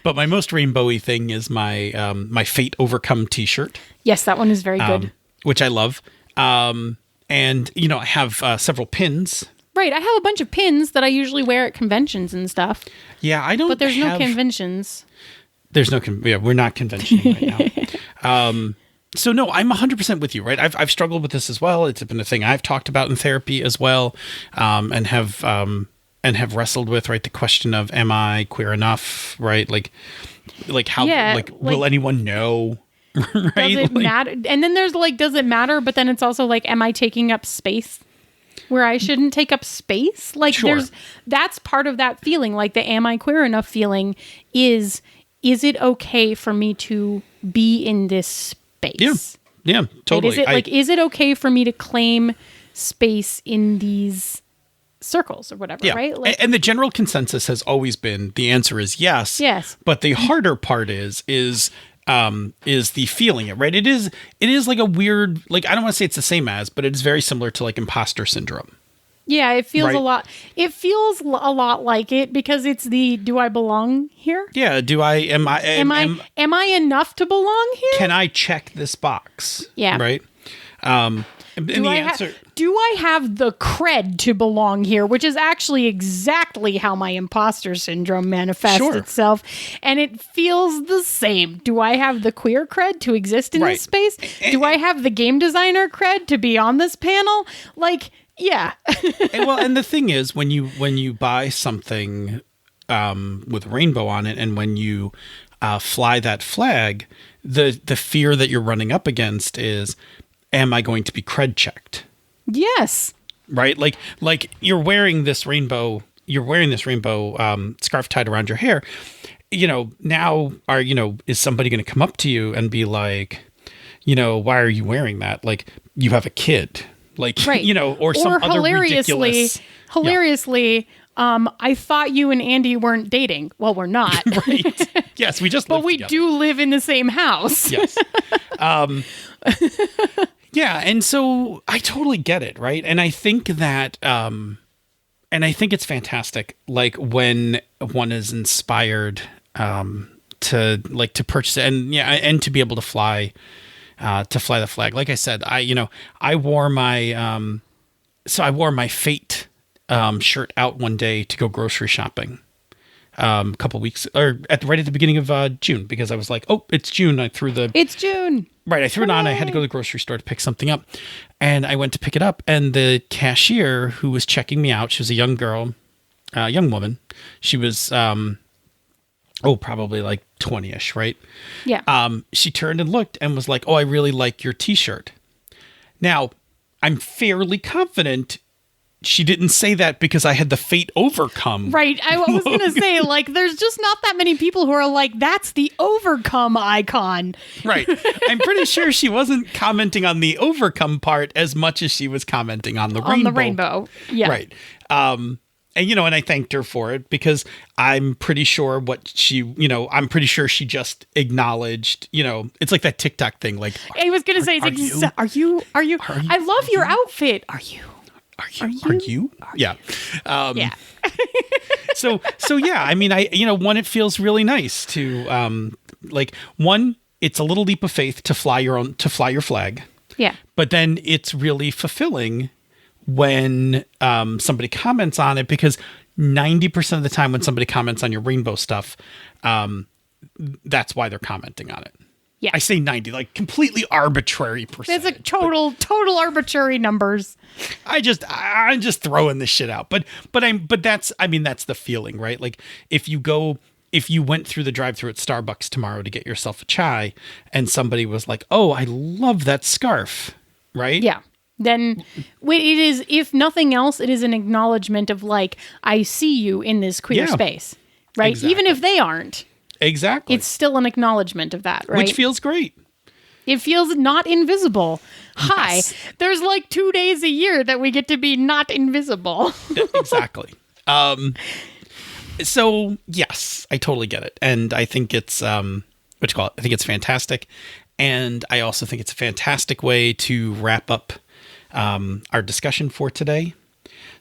But my most rainbowy thing is my, my Fate Overcome t-shirt. Yes, that one is very good. Which I love. And, I have several pins. Right. I have a bunch of pins that I usually wear at conventions and stuff. Yeah, I don't. But there's no conventions. There's no, we're not conventioning right now. So no, I'm 100% with you, right? I've struggled with this as well. It's been a thing I've talked about in therapy as well, and have wrestled with, right? The question of, am I queer enough, right? Like how, will anyone know? Right? Does it matter? And then there's does it matter? But then it's also am I taking up space where I shouldn't take up space? Sure. That's part of that feeling. The am I queer enough feeling is it okay for me to be in this space? Yeah, totally. Right? Is it okay for me to claim space in these circles or whatever, right? And the general consensus has always been the answer is yes. Yes. But the harder part is the feeling it, right? It is like a weird, I don't want to say it's the same as, but it's very similar to imposter syndrome. Yeah, it feels right? a lot. It feels a lot like it because it's the do I belong here? Yeah, am I enough to belong here? Can I check this box? Yeah. Right? Do I have the cred to belong here? Which is actually exactly how my imposter syndrome manifests itself. And it feels the same. Do I have the queer cred to exist in this space? Do I have the game designer cred to be on this panel? Yeah. and the thing is, when you buy something with a rainbow on it, and when you fly that flag, the fear that you're running up against is, am I going to be cred checked? Yes. Right? Like you're wearing this rainbow scarf tied around your hair. Now is somebody going to come up to you and be like, why are you wearing that? You have a kid. Right. Or some other ridiculous. Hilariously, I thought you and Andy weren't dating. Well, we're not. Right. Yes, we just but live we together. do live in the same house. Yes. Yeah, and so I totally get it, right? And I think that and I think it's fantastic, like when one is inspired to purchase it, and to be able to fly the flag. Like I said, I wore my I wore my Fate shirt out one day to go grocery shopping. A couple weeks, or right at the beginning of June, because I was like, oh, it's June. It's June. Right, I threw it on. I had to go to the grocery store to pick something up. And I went to pick it up, and the cashier who was checking me out, she was a young girl, young woman. She was, probably like 20-ish, right? Yeah. She turned and looked and was like, oh, I really like your t-shirt. Now, I'm fairly confident she didn't say that because I had the Fate Overcome. Right. I was going to say, like, there's just not that many people who are like, that's the Overcome icon. Right. I'm pretty sure she wasn't commenting on the Overcome part as much as she was commenting on the rainbow. On the rainbow. Yeah. Right. And I thanked her for it, because I'm pretty sure I'm pretty sure she just acknowledged, it's like that TikTok thing. Like, I was going to say, are you? I love your outfit. Are you? Are you? Yeah. Yeah. So yeah, I mean, one, it feels really nice to, it's a little leap of faith to fly your flag. Yeah. But then it's really fulfilling when somebody comments on it, because 90% of the time when somebody comments on your rainbow stuff, that's why they're commenting on it. Yeah. I say 90, like completely arbitrary percentage. There's a total arbitrary numbers. I'm just throwing this shit out. But that's the feeling, right? Like if you went through the drive-thru at Starbucks tomorrow to get yourself a chai, and somebody was like, "Oh, I love that scarf." Right? Yeah. Then it is, if nothing else, it is an acknowledgement of, like, I see you in this queer space. Right? Exactly. Even if they aren't. Exactly. It's still an acknowledgement of that, right? Which feels great. It feels not invisible. Hi. Yes. There's like 2 days a year that we get to be not invisible. Exactly. So yes, I totally get it. And I think it's, I think it's fantastic. And I also think it's a fantastic way to wrap up our discussion for today.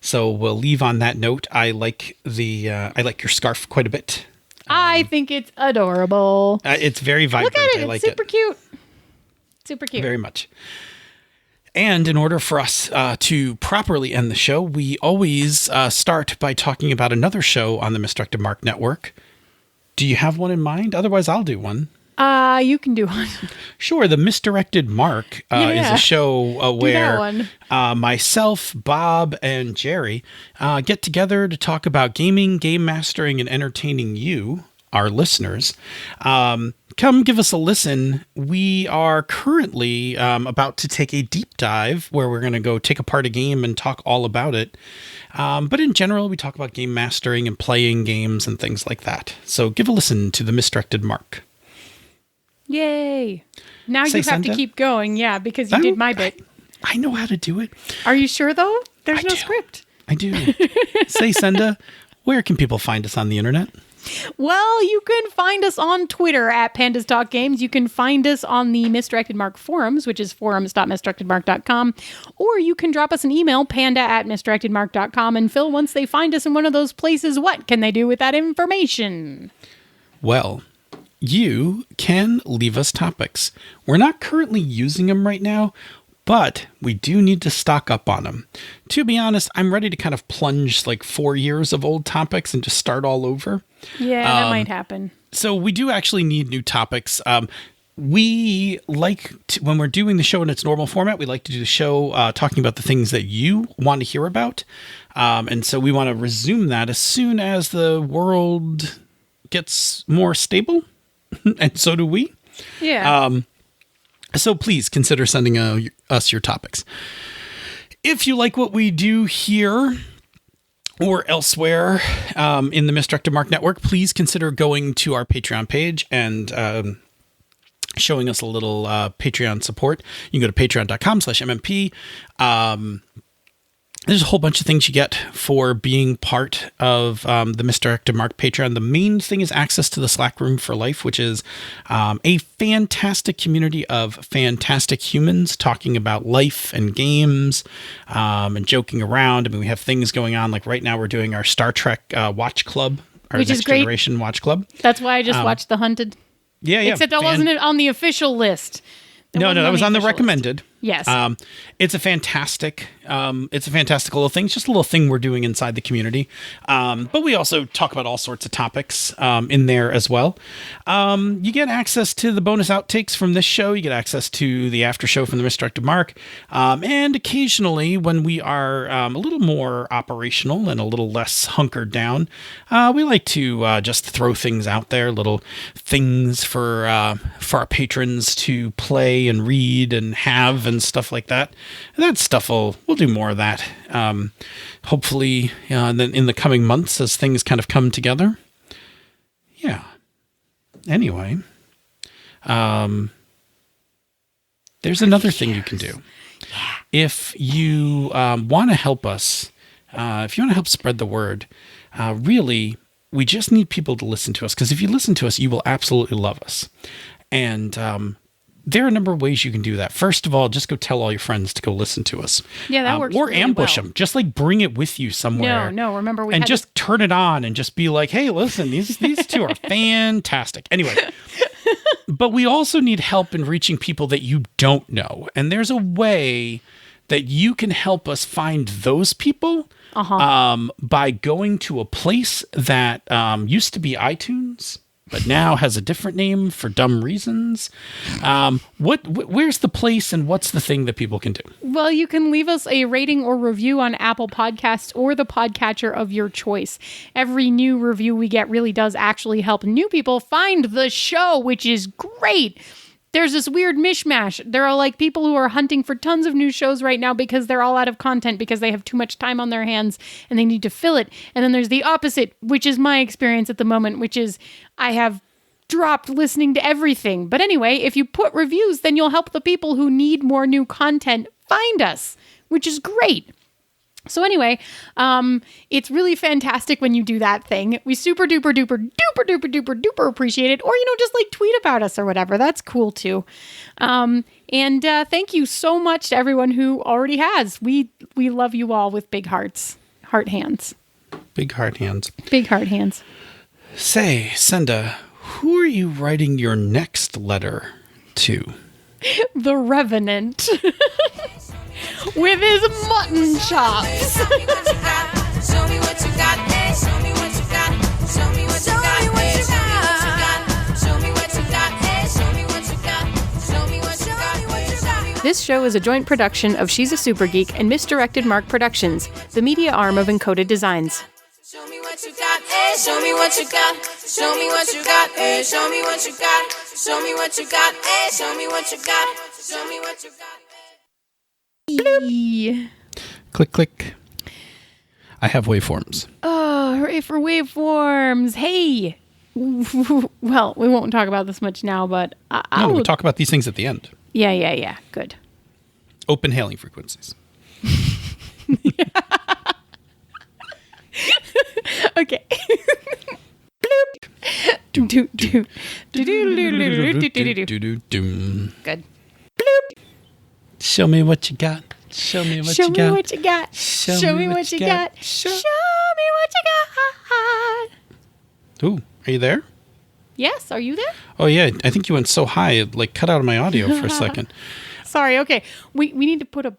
So we'll leave on that note. I like your scarf quite a bit. I think it's adorable. It's very vibrant. Look at it. I like It's super cute. Super cute. Very much. And in order for us to properly end the show, we always start by talking about another show on the Misdirected Mark Network. Do you have one in mind? Otherwise, I'll do one. You can do one. Sure. The Misdirected Mark is a show where myself, Bob, and Jerry get together to talk about gaming, game mastering, and entertaining you, our listeners. Come give us a listen. We are currently about to take a deep dive where we're going to go take apart a game and talk all about it. But in general, we talk about game mastering and playing games and things like that. So give a listen to the Misdirected Mark. Yay. Now you have to keep going, because you did my bit. I know how to do it. Are you sure, though? There's no script. I do. Say, Senda, where can people find us on the internet? Well, you can find us on Twitter at Pandas Talk Games. You can find us on the Misdirected Mark forums, which is forums.misdirectedmark.com. Or you can drop us an email, panda@misdirectedmark.com. And Phil, once they find us in one of those places, what can they do with that information? Well, you can leave us topics. We're not currently using them right now, but we do need to stock up on them. To be honest, I'm ready to kind of plunge like 4 years of old topics and just start all over. Yeah, that might happen. So we do actually need new topics. We like to, when we're doing the show in its normal format, we like to do the show talking about the things that you want to hear about. And so we want to resume that as soon as the world gets more stable. And so do we. Yeah. So please consider sending us your topics. If you like what we do here or elsewhere in the Misdirected Mark Network, please consider going to our Patreon page and showing us a little Patreon support. You can go to patreon.com/MMP. There's a whole bunch of things you get for being part of the Misdirected Mark Patreon. The main thing is access to the Slack Room for Life, which is a fantastic community of fantastic humans talking about life and games and joking around. I mean, we have things going on. Like right now we're doing our Star Trek Watch Club, our Which is Next great. Generation Watch Club. That's why I just watched The Hunted. Yeah. Except I wasn't on the official list. No, that was on the official list. recommended. Yes. It's a fantastic little thing. It's just a little thing we're doing inside the community. But we also talk about all sorts of topics in there as well. You get access to the bonus outtakes from this show. You get access to the after show from the Misdirected Mark. And occasionally when we are a little more operational and a little less hunkered down, we like to just throw things out there, little things for our patrons to play and read and have and stuff like that. And that stuff we'll do more of that. Hopefully in the coming months as things kind of come together. Yeah. Anyway, there's another thing you can do. If you want to help us, if you want to help spread the word, really, we just need people to listen to us. Because if you listen to us, you will absolutely love us. And there are a number of ways you can do that. First of all, just go tell all your friends to go listen to us. Yeah, that works. Or really ambush well. them. Just like bring it with you somewhere. No. Remember we and had just turn it on and just be like, hey, listen, these two are fantastic. Anyway, but we also need help in reaching people that you don't know. And there's a way that you can help us find those people by going to a place that used to be iTunes, but now has a different name for dumb reasons. Where's the place and what's the thing that people can do? Well, you can leave us a rating or review on Apple Podcasts or the podcatcher of your choice. Every new review we get really does actually help new people find the show, which is great. There's this weird mishmash. There are like people who are hunting for tons of new shows right now because they're all out of content because they have too much time on their hands and they need to fill it. And then there's the opposite, which is my experience at the moment, which is I have dropped listening to everything. But anyway, if you put reviews, then you'll help the people who need more new content find us, which is great. So anyway, it's really fantastic when you do that thing. We super duper duper duper duper duper duper appreciate it. Or, just like tweet about us or whatever. That's cool too. And thank you so much to everyone who already has. We love you all with big hearts. Heart hands. Big heart hands. Big heart hands. Say, Senda, who are you writing your next letter to? The Revenant. With his mutton chops. Show me what you got. Show me what you got. Hey, show me what you got. Show me what you got. Show me what you got. Hey, show me what you got. Show me what you got. This show is a joint production of She's a Super Geek and Misdirected Mark Productions, the media arm of Encoded Designs. Show me what you got. Hey, show me what you got. Show me what you got. Hey, show me what you got. Show me what you got. Hey, show me what you got. Show me what you got. Click, click. I have waveforms. Oh, hooray for waveforms. Hey. Well, we won't talk about this much now, but No, we talk about these things at the end. Yeah. Good. Open hailing frequencies. Okay. Good. Show me what you got. Show me what Show you me got. what you got. Show me what you got. Show me what you got. Ooh, are you there? Yes, are you there? Oh yeah, I think you went so high it like cut out of my audio for a second. Sorry, okay. We need to put a